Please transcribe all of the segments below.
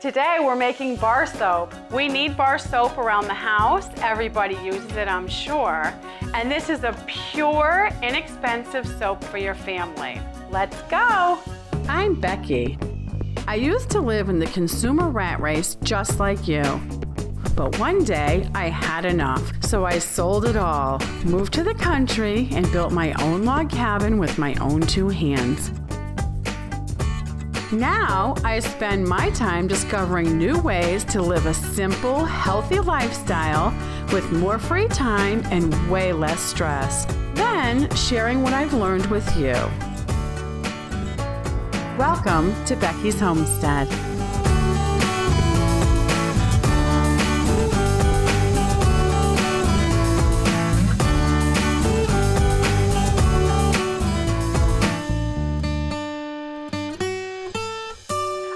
Today we're making bar soap. We need bar soap around the house. Everybody uses it, I'm sure. And this is a pure, inexpensive soap for your family. Let's go. I'm Becky. I used to live in the consumer rat race just like you. But one day I had enough, so I sold it all, moved to the country, and built my own log cabin with my own two hands. Now, I spend my time discovering new ways to live a simple, healthy lifestyle with more free time and way less stress. Then, sharing what I've learned with you. Welcome to Becky's Homestead.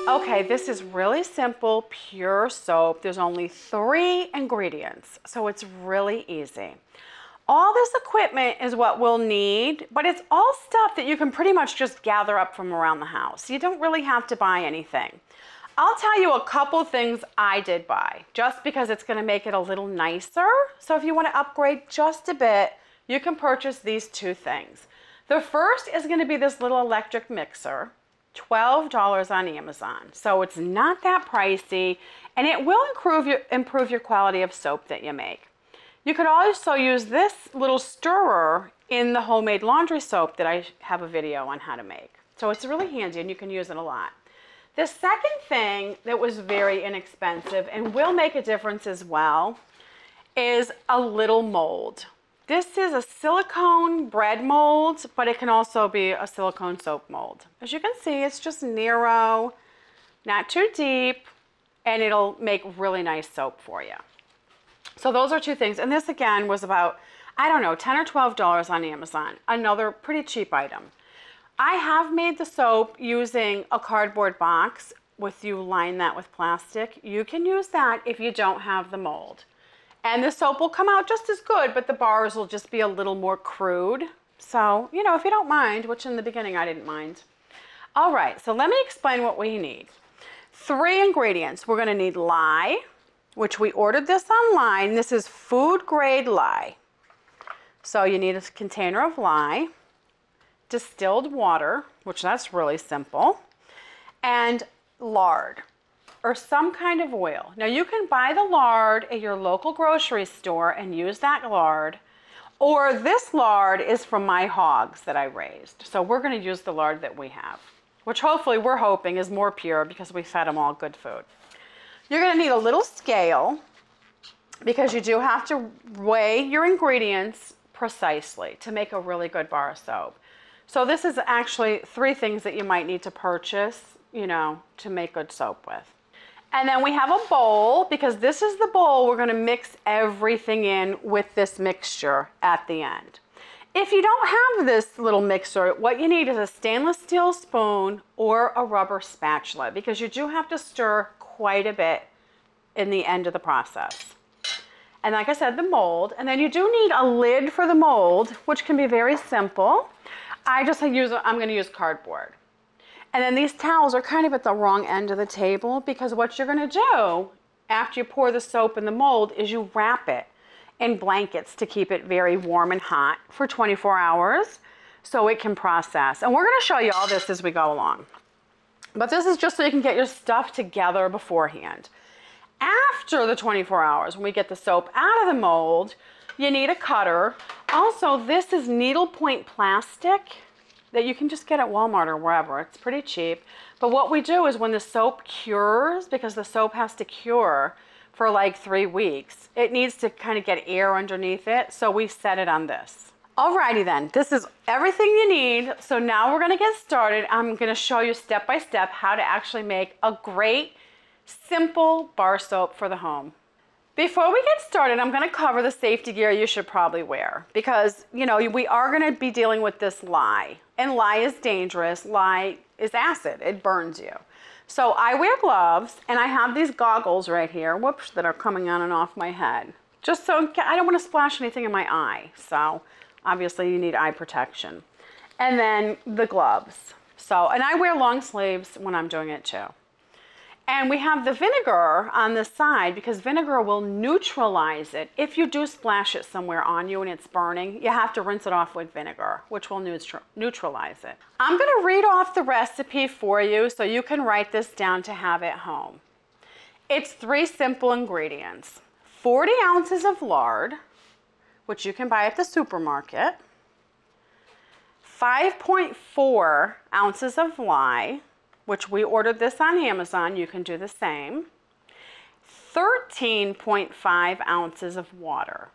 Okay, this is really simple, pure soap. There's only 3 ingredients, so it's really easy. All this equipment is what we'll need, but it's all stuff that you can pretty much just gather up from around the house. You don't really have to buy anything. I'll tell you a couple things I did buy, just because it's gonna make it a little nicer. So if you wanna upgrade just a bit, you can purchase these 2 things. The first is gonna be this little electric mixer. $12 on Amazon. So it's not that pricey, and it will improve your quality of soap that you make. You could also use this little stirrer in the homemade laundry soap that I have a video on how to make. So it's really handy and you can use it a lot. The second thing that was very inexpensive and will make a difference as well is a little mold. This is a silicone bread mold, but it can also be a silicone soap mold. As you can see, it's just narrow, not too deep, and it'll make really nice soap for you. So those are 2 things. And this again was about, I don't know, $10 or $12 on Amazon. Another pretty cheap item. I have made the soap using a cardboard box with you line that with plastic. You can use that if you don't have the mold. And the soap will come out just as good, but the bars will just be a little more crude. So, you know, if you don't mind, which in the beginning I didn't mind. All right, so let me explain what we need. 3 ingredients. We're gonna need lye, which we ordered this online. This is food grade lye. So you need a container of lye, distilled water, which that's really simple, and lard, or some kind of oil. Now you can buy the lard at your local grocery store and use that lard, or this lard is from my hogs that I raised. So we're gonna use the lard that we have, which hopefully we're hoping is more pure because we fed them all good food. You're gonna need a little scale because you do have to weigh your ingredients precisely to make a really good bar of soap. So this is actually 3 things that you might need to purchase, you know, to make good soap with. And then we have a bowl, because this is the bowl we're gonna mix everything in with this mixture at the end. If you don't have this little mixer, what you need is a stainless steel spoon or a rubber spatula, because you do have to stir quite a bit in the end of the process. And like I said, the mold, and then you do need a lid for the mold, which can be very simple. I'm gonna use cardboard. And then these towels are kind of at the wrong end of the table, because what you're gonna do after you pour the soap in the mold is you wrap it in blankets to keep it very warm and hot for 24 hours so it can process. And we're gonna show you all this as we go along. But this is just so you can get your stuff together beforehand. After the 24 hours, when we get the soap out of the mold, you need a cutter. Also, this is needlepoint plastic that you can just get at Walmart or wherever. It's pretty cheap. But what we do is when the soap cures, because the soap has to cure for like 3 weeks, it needs to kind of get air underneath it, so we set it on this. Alrighty then, this is everything you need. So now we're gonna get started. I'm gonna show you step by step how to actually make a great, simple bar soap for the home. Before we get started, I'm gonna cover the safety gear you should probably wear, because you know we are gonna be dealing with this lye, and lye is dangerous. Lye is acid, it burns you. So I wear gloves, and I have these goggles right here, whoops, that are coming on and off my head, just so I don't wanna splash anything in my eye. So obviously you need eye protection. And then the gloves. So, and I wear long sleeves when I'm doing it too. And we have the vinegar on the side because vinegar will neutralize it. If you do splash it somewhere on you and it's burning, you have to rinse it off with vinegar, which will neutralize it. I'm going to read off the recipe for you so you can write this down to have at home. It's 3 simple ingredients. 40 ounces of lard, which you can buy at the supermarket. 5.4 ounces of lye, which we ordered this on Amazon. You can do the same. 13.5 ounces of water.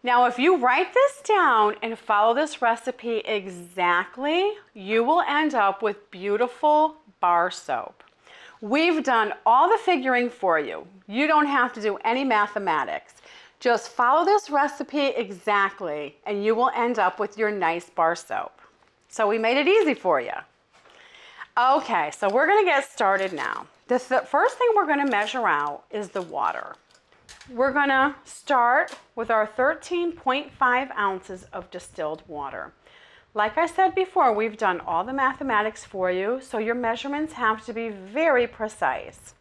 Now, if you write this down and follow this recipe exactly, you will end up with beautiful bar soap. We've done all the figuring for you. You don't have to do any mathematics. Just follow this recipe exactly and you will end up with your nice bar soap. So we made it easy for you. Okay, so we're going to get started now. The first thing we're going to measure out is the water. We're going to start with our 13.5 ounces of distilled water. Like I said before, we've done all the mathematics for you, so your measurements have to be very precise.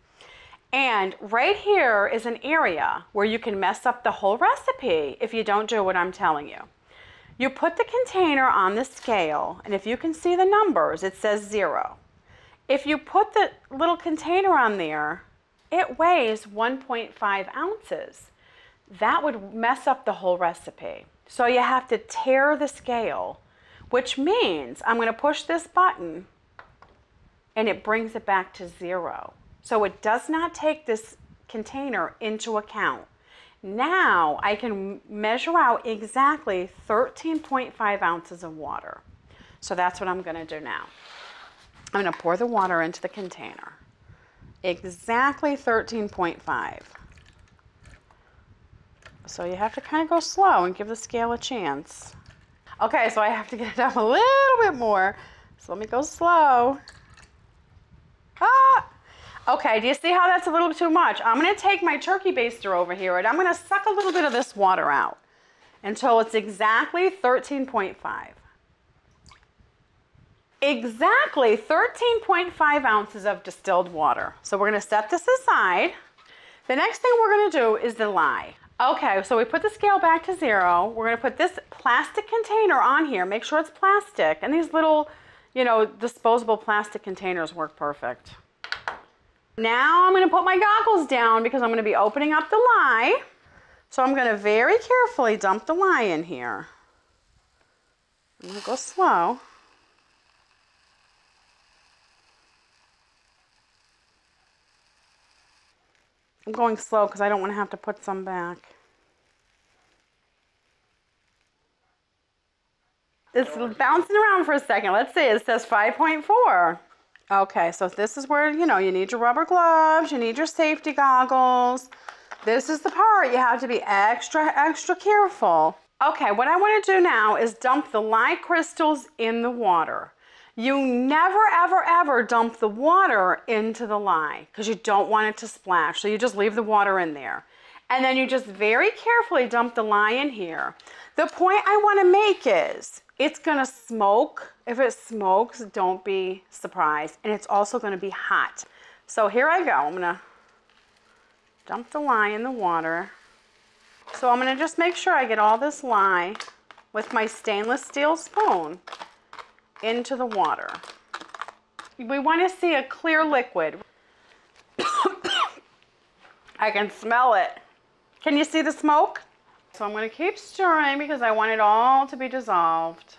And right here is an area where you can mess up the whole recipe if you don't do what I'm telling you. You put the container on the scale, and if you can see the numbers, it says 0. If you put the little container on there, it weighs 1.5 ounces. That would mess up the whole recipe. So you have to tare the scale, which means I'm going to push this button and it brings it back to 0. So it does not take this container into account. Now I can measure out exactly 13.5 ounces of water. So that's what I'm going to do now. I'm going to pour the water into the container. Exactly 13.5. So you have to kind of go slow and give the scale a chance. Okay, so I have to get it up a little bit more. So let me go slow. Ah! Okay, do you see how that's a little bit too much? I'm going to take my turkey baster over here and I'm going to suck a little bit of this water out until it's exactly 13.5. Exactly 13.5 ounces of distilled water. So we're going to set this aside. The next thing we're going to do is the lye. Okay, so we put the scale back to 0. We're going to put this plastic container on here. Make sure it's plastic. And these little, disposable plastic containers work perfect. Now I'm going to put my goggles down because I'm going to be opening up the lye. So I'm going to very carefully dump the lye in here. I'm going to go slow. I'm going slow because I don't want to have to put some back. It's bouncing around for a second. Let's see, it says 5.4. Okay, so this is where, you need your rubber gloves, you need your safety goggles. This is the part you have to be extra, extra careful. Okay, what I want to do now is dump the lye crystals in the water. You never, ever, ever dump the water into the lye because you don't want it to splash. So you just leave the water in there. And then you just very carefully dump the lye in here. The point I want to make is it's going to smoke. If it smokes, don't be surprised. And it's also going to be hot. So here I go. I'm going to dump the lye in the water. So I'm going to just make sure I get all this lye with my stainless steel spoon into the water. We want to see a clear liquid. I can smell it. Can you see the smoke? So I'm going to keep stirring because I want it all to be dissolved.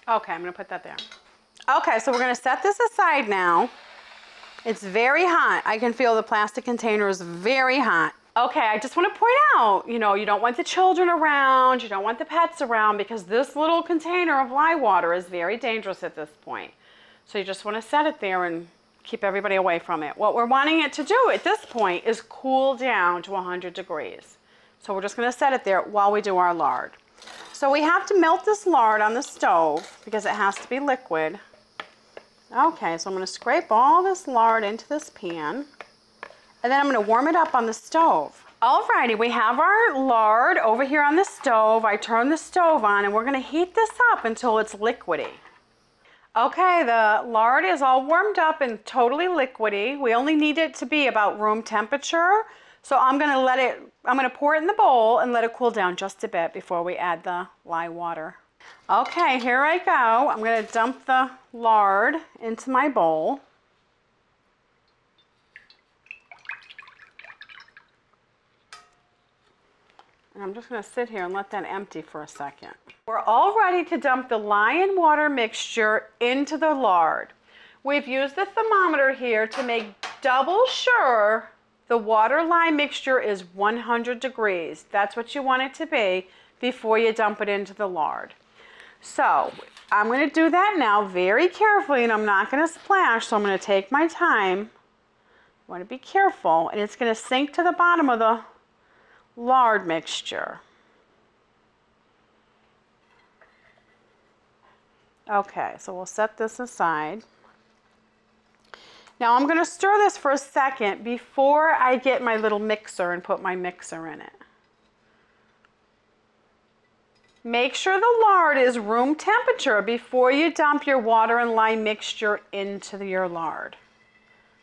Okay, I'm going to put that there. Okay, so we're going to set this aside now. It's very hot. I can feel the plastic container is very hot. Okay, I just want to point out, you don't want the children around, you don't want the pets around because this little container of lye water is very dangerous at this point. So you just want to set it there and keep everybody away from it. What we're wanting it to do at this point is cool down to 100 degrees. So we're just going to set it there while we do our lard. So we have to melt this lard on the stove because it has to be liquid. Okay, so I'm going to scrape all this lard into this pan. And then I'm going to warm it up on the stove. Alrighty, we have our lard over here on the stove. I turned the stove on and we're gonna heat this up until it's liquidy. Okay, the lard is all warmed up and totally liquidy. We only need it to be about room temperature. So I'm gonna pour it in the bowl and let it cool down just a bit before we add the lye water. Okay, here I go. I'm gonna dump the lard into my bowl. And I'm just gonna sit here and let that empty for a second. We're all ready to dump the lye and water mixture into the lard. We've used the thermometer here to make double sure the water lye mixture is 100 degrees. That's what you want it to be before you dump it into the lard. So I'm going to do that now very carefully, and I'm not going to splash, so I'm going to take my time. You want to be careful, and it's going to sink to the bottom of the lard mixture. Okay, so we'll set this aside. Now I'm going to stir this for a second before I get my little mixer and put my mixer in it. Make sure the lard is room temperature before you dump your water and lye mixture into your lard.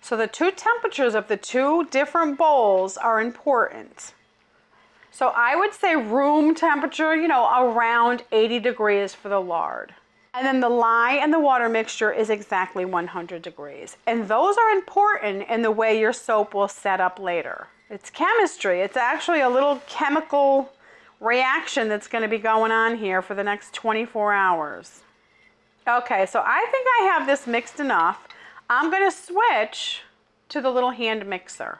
So the two temperatures of the two different bowls are important. So I would say room temperature, around 80 degrees for the lard. And then the lye and the water mixture is exactly 100 degrees. And those are important in the way your soap will set up later. It's chemistry. It's actually a little chemical reaction that's going to be going on here for the next 24 hours. Okay, so I think I have this mixed enough. I'm going to switch to the little hand mixer.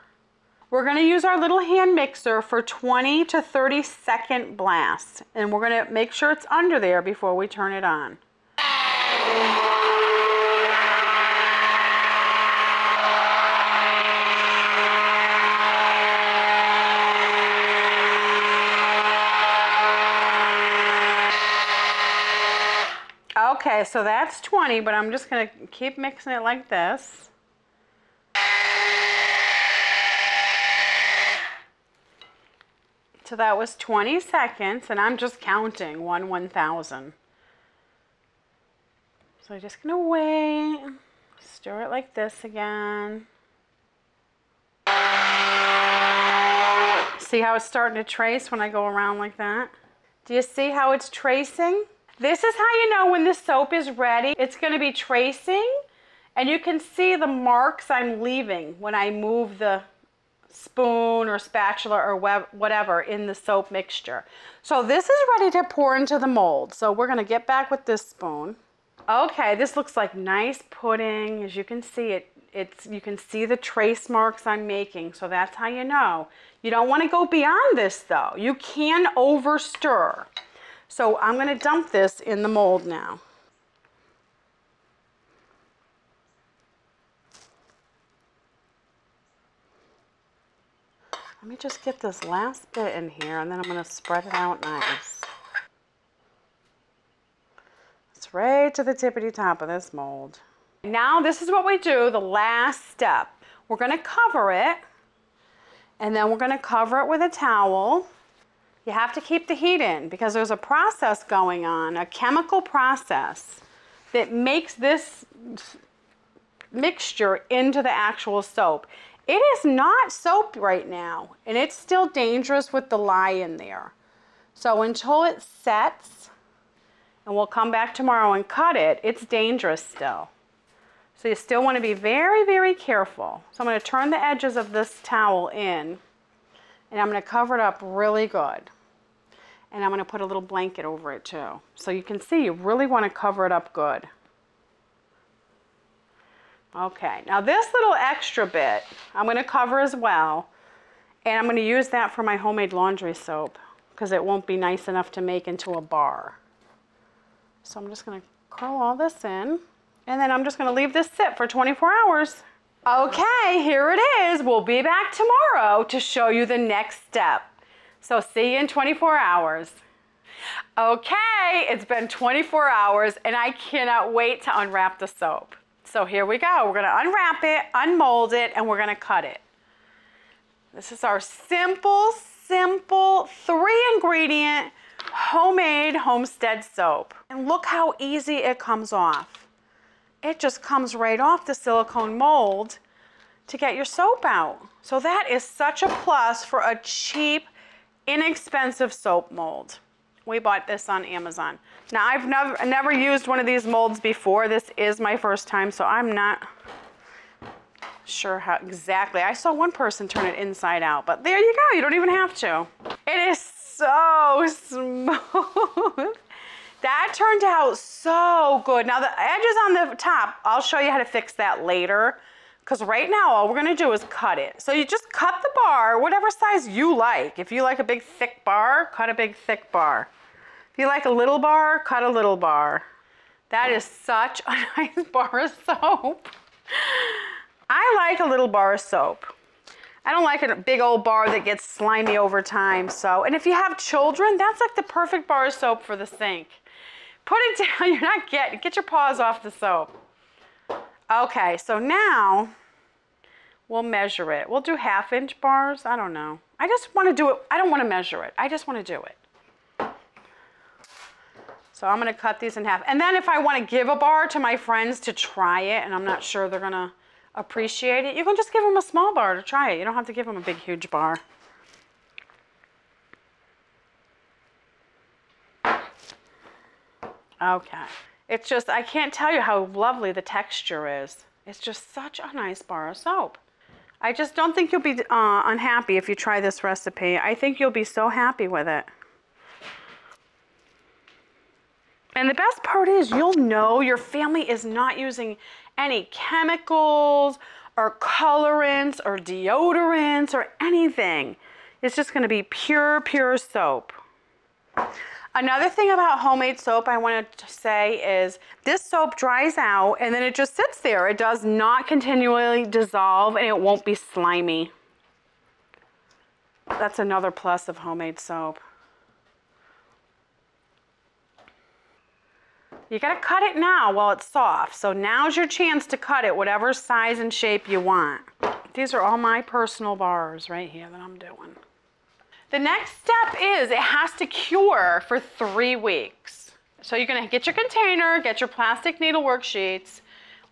We're going to use our little hand mixer for 20 to 30 second blasts. And we're going to make sure it's under there before we turn it on. Okay, so that's 20, but I'm just going to keep mixing it like this. So that was 20 seconds, and I'm just counting 1,000. So I'm just going to wait, stir it like this again. See how it's starting to trace when I go around like that? Do you see how it's tracing? This is how you know when the soap is ready. It's going to be tracing, and you can see the marks I'm leaving when I move the spoon or spatula or whatever in the soap mixture. So this is ready to pour into the mold. So we're going to get back with this spoon. Okay, this looks like nice pudding. As you can see, you can see the trace marks I'm making. So that's how you know. You don't want to go beyond this though. You can over stir. So I'm going to dump this in the mold now. Let me just get this last bit in here, and then I'm going to spread it out nice. It's right to the tippity top of this mold. Now this is what we do, the last step. We're going to cover it, and then we're going to cover it with a towel. You have to keep the heat in because there's a process going on, a chemical process that makes this mixture into the actual soap. It is not soap right now, and it's still dangerous with the lye in there. So until it sets, and we'll come back tomorrow and cut it, it's dangerous still. So you still want to be very, very careful. So I'm going to turn the edges of this towel in, and I'm going to cover it up really good. And I'm going to put a little blanket over it too. So you can see you really want to cover it up good. Okay, now this little extra bit I'm going to cover as well, and I'm going to use that for my homemade laundry soap because it won't be nice enough to make into a bar. So I'm just going to curl all this in, and then I'm just going to leave this sit for 24 hours. Okay, here it is. We'll be back tomorrow to show you the next step. So see you in 24 hours. Okay, it's been 24 hours, and I cannot wait to unwrap the soap. So here we go. We're going to unwrap it, unmold it, and we're going to cut it. This is our simple 3-ingredient homemade homestead soap. And look how easy it comes off. It just comes right off the silicone mold to get your soap out. So that is such a plus for a cheap, inexpensive soap mold. We bought this on Amazon. Now I've never used one of these molds before. This is my first time, so I'm not sure how exactly. I saw one person turn it inside out, but there you go. You don't even have to. It is so smooth. That turned out so good. Now the edges on the top, I'll show you how to fix that later, because right now all we're gonna do is cut it. So you just cut the bar, whatever size you like. If you like a big thick bar, cut a big thick bar. If you like a little bar, cut a little bar. That is such a nice bar of soap. I like a little bar of soap. I don't like a big old bar that gets slimy over time. So, and if you have children, that's like the perfect bar of soap for the sink. Put it down, you're not get your paws off the soap. Okay, so now we'll measure it. We'll do 1/2-inch bars, I don't know. I just wanna do it, I don't wanna measure it. I just wanna do it. So I'm gonna cut these in half. And then if I wanna give a bar to my friends to try it, and I'm not sure they're gonna appreciate it, you can just give them a small bar to try it. You don't have to give them a big, huge bar. Okay. It's just, I can't tell you how lovely the texture is. It's just such a nice bar of soap. I just don't think you'll be unhappy if you try this recipe. I think you'll be so happy with it. And the best part is you'll know your family is not using any chemicals or colorants or deodorants or anything. It's just going to be pure, pure soap. Another thing about homemade soap I wanted to say is this soap dries out and then it just sits there. It does not continually dissolve and it won't be slimy. That's another plus of homemade soap. You gotta cut it now while it's soft. So now's your chance to cut it whatever size and shape you want. These are all my personal bars right here that I'm doing. The next step is it has to cure for 3 weeks. So you're gonna get your container, get your plastic needle worksheets.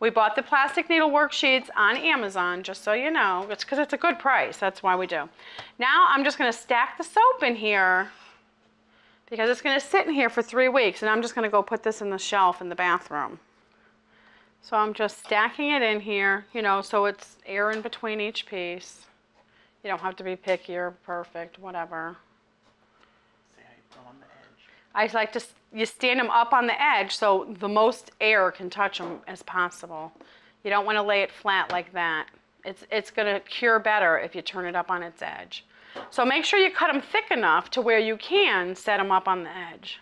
We bought the plastic needle worksheets on Amazon, just so you know. It's because it's a good price, that's why we do. Now I'm just gonna stack the soap in here because it's gonna sit in here for 3 weeks and I'm just gonna go put this in the shelf in the bathroom. So I'm just stacking it in here, you know, so it's air in between each piece. You don't have to be picky or perfect, whatever. See how you put them on the edge. I like to, you stand them up on the edge so the most air can touch them as possible. You don't wanna lay it flat like that. It's gonna cure better if you turn it up on its edge. So make sure you cut them thick enough to where you can set them up on the edge.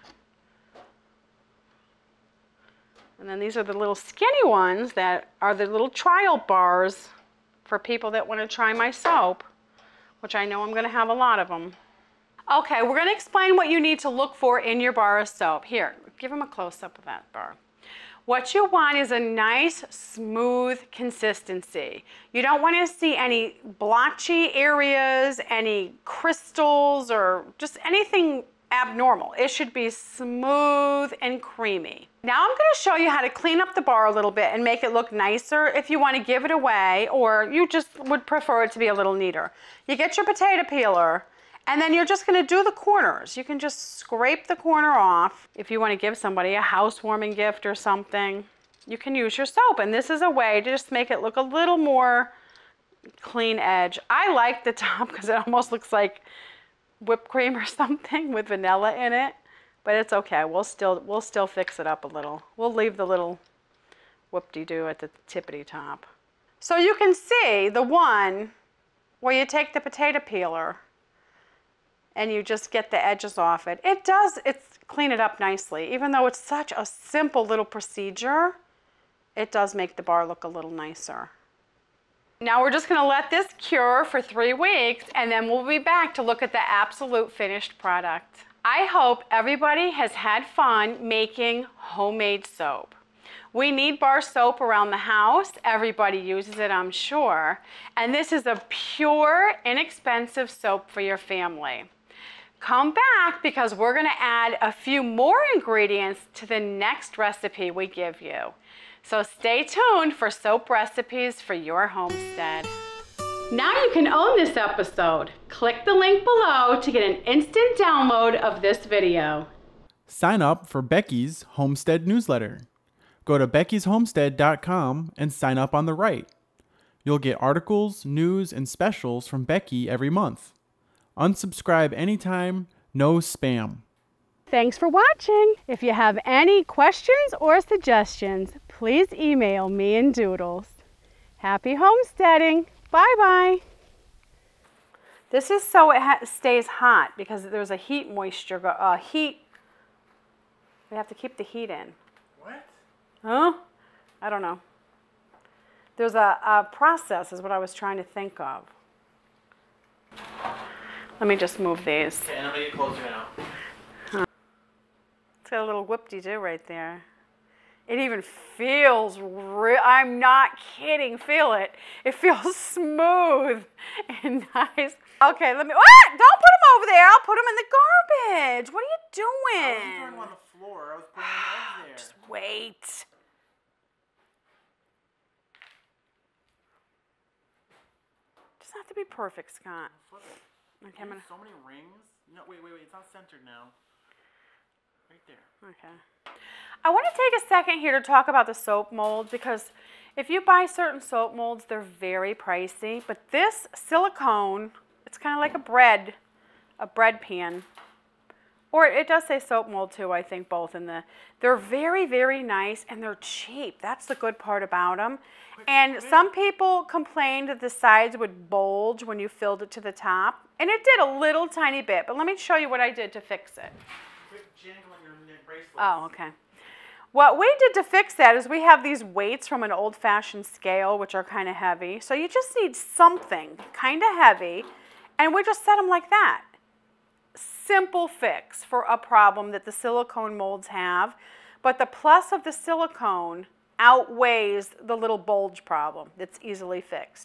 And then these are the little skinny ones that are the little trial bars for people that want to try my soap, which I know I'm going to have a lot of them. Okay, we're going to explain what you need to look for in your bar of soap. Here, give them a close-up of that bar. What you want is a nice, smooth consistency. You don't want to see any blotchy areas, any crystals, or just anything abnormal. It should be smooth and creamy. Now I'm going to show you how to clean up the bar a little bit and make it look nicer if you want to give it away or you just would prefer it to be a little neater. You get your potato peeler and then you're just going to do the corners. You can just scrape the corner off. If you want to give somebody a housewarming gift or something, you can use your soap. And this is a way to just make it look a little more clean edge. I like the top because it almost looks like whipped cream or something with vanilla in it, but it's okay. We'll still fix it up a little. We'll leave the little whoop-de-doo at the tippity top. So you can see the one where you take the potato peeler and you just get the edges off it. It's clean it up nicely. Even though it's such a simple little procedure, it does make the bar look a little nicer. Now we're just gonna let this cure for 3 weeks and then we'll be back to look at the absolute finished product. I hope everybody has had fun making homemade soap. We need bar soap around the house. Everybody uses it, I'm sure. And this is a pure, inexpensive soap for your family. Come back because we're going to add a few more ingredients to the next recipe we give you. So stay tuned for soap recipes for your homestead. Now you can own this episode. Click the link below to get an instant download of this video. Sign up for Becky's Homestead newsletter. Go to beckysHomestead.com and sign up on the right. You'll get articles, news, and specials from Becky every month. Unsubscribe anytime, no spam. Thanks for watching. If you have any questions or suggestions, please email me and Doodles. Happy homesteading. Bye-bye. This is so it stays hot because there's a heat moisture, we have to keep the heat in. What? Huh? I don't know. There's a process is what I was trying to think of. Let me just move these. Okay, and I'm going to get closer now. It's got a little whoop-de-doo right there. It even feels real. I'm not kidding. Feel it. It feels smooth and nice. Okay, let me. What? Don't put them over there. I'll put them in the garbage. What are you doing? I wasn't throwing them on the floor. I was putting them in there. Just wait. Doesn't have to be perfect, Scott. Flip it. Okay, I'm gonna. So many rings. No, wait. It's not centered now. Right there. Okay. I want to take a second here to talk about the soap mold because if you buy certain soap molds, they're very pricey. But this silicone, it's kind of like a bread pan. Or it does say soap mold too, I think both. They're very, very nice and they're cheap. That's the good part about them. And some people complained that the sides would bulge when you filled it to the top. And it did a little tiny bit, but let me show you what I did to fix it. Quit jangling your bracelets. Oh, okay. What we did to fix that is we have these weights from an old-fashioned scale, which are kind of heavy. So you just need something kind of heavy, and we just set them like that. Simple fix for a problem that the silicone molds have, but the plus of the silicone outweighs the little bulge problem that's easily fixed.